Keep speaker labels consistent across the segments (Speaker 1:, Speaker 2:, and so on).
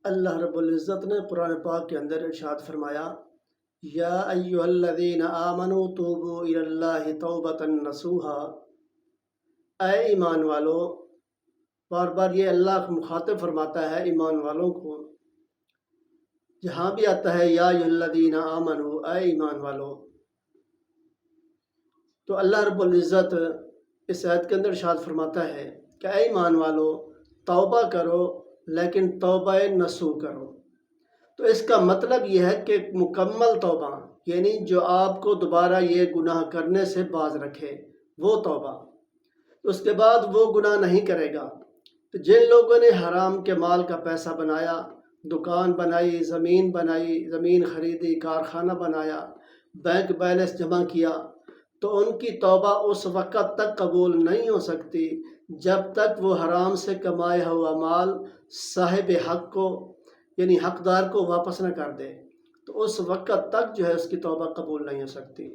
Speaker 1: اللہ رب العزت نے قرآن پاک کے اندر ارشاد فرمایا، یا ایھا الذین آمنوا توبوا الی اللہ توبۃ نصوحا، اے ایمان والو۔ بار بار یہ اللہ مخاطب فرماتا ہے ایمان والوں کو، جہاں بھی آتا ہے یا ایھا الذین آمنوا، اے ایمان والو، تو اللہ رب العزت اس آیت کے اندر ارشاد فرماتا ہے کہ اے ایمان والو توبہ کرو، لیکن توبہ نصوح کرو۔ تو اس کا مطلب یہ ہے کہ مکمل توبہ، یعنی جو آپ کو دوبارہ یہ گناہ کرنے سے باز رکھے، وہ توبہ۔ اس کے بعد وہ گناہ نہیں کرے گا۔ تو جن لوگوں نے حرام کے مال کا پیسہ بنایا، دکان بنائی، زمین خریدی، کارخانہ بنایا، بینک بیلنس جمع کیا، تو ان کی توبہ اس وقت تک قبول نہیں ہو سکتی جب تک وہ حرام سے کمایا ہوا مال صاحب حق کو، یعنی حقدار کو واپس نہ کر دے، تو اس وقت تک جو ہے اس کی توبہ قبول نہیں ہو سکتی۔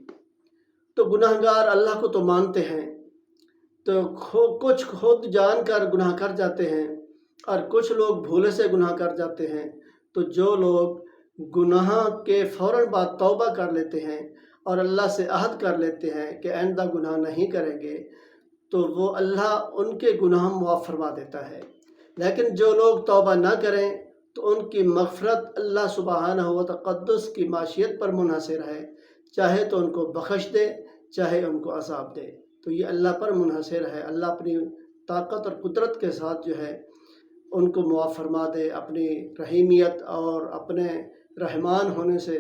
Speaker 1: تو گناہ گار اللہ کو تو مانتے ہیں، تو کچھ خود جان کر گناہ کر جاتے ہیں اور کچھ لوگ بھولے سے گناہ کر جاتے ہیں۔ تو جو لوگ گناہ کے فوراً بعد توبہ کر لیتے ہیں اور اللہ سے عہد کر لیتے ہیں کہ آئندہ گناہ نہیں کریں گے، تو وہ اللہ ان کے گناہ معاف فرما دیتا ہے۔ لیکن جو لوگ توبہ نہ کریں تو ان کی مغفرت اللہ سبحانہ و تقدس کی معیشت پر منحصر ہے، چاہے تو ان کو بخش دے، چاہے ان کو عذاب دے۔ تو یہ اللہ پر منحصر ہے، اللہ اپنی طاقت اور قدرت کے ساتھ جو ہے ان کو معاف فرما دے، اپنی رحیمیت اور اپنے رحمان ہونے سے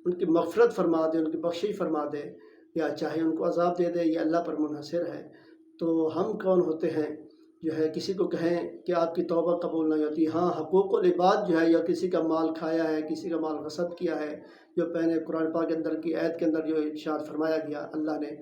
Speaker 1: ان کی مغفرت فرما دے، ان کی بخشش فرما دے، یا چاہے ان کو عذاب دے دے، یہ اللہ پر منحصر ہے۔ تو ہم کون ہوتے ہیں جو ہے کسی کو کہیں کہ آپ کی توبہ قبول نہیں ہوتی؟ ہاں، حقوق العباد جو ہے، یا کسی کا مال کھایا ہے، کسی کا مال غصب کیا ہے، جو پہلے قرآن پاک کے اندر کی آیت کے اندر جو ارشاد فرمایا گیا اللہ نے،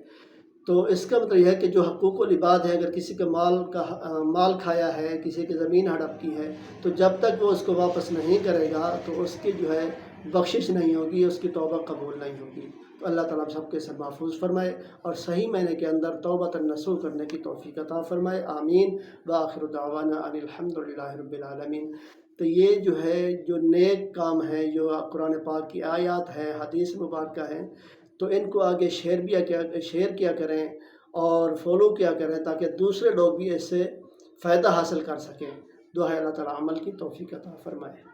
Speaker 1: تو اس کا مطلب یہ ہے کہ جو حقوق العباد ہے، اگر کسی کے مال کھایا ہے، کسی کی زمین ہڑپ کی ہے، تو جب تک وہ اس کو واپس نہیں کرے گا تو اس کی جو ہے بخشش نہیں ہوگی، اس کی توبہ قبول نہیں ہوگی۔ تو اللہ تعالیٰ سب کے سب محفوظ فرمائے اور صحیح معنی کے اندر توبۃ نصوح کرنے کی توفیق عطا فرمائے، آمین۔ وآخر دعوانا ان الحمد للہ رب العالمین۔ تو یہ جو ہے جو نیک کام ہے، جو قرآن پاک کی آیات ہیں، حدیث مبارکہ ہیں، تو ان کو آگے شیئر کیا کریں اور فالو کیا کریں تاکہ دوسرے لوگ بھی اس سے فائدہ حاصل کر سکیں۔ دعا ہے اللہ تعالیٰ عمل کی توفیق عطا فرمائے۔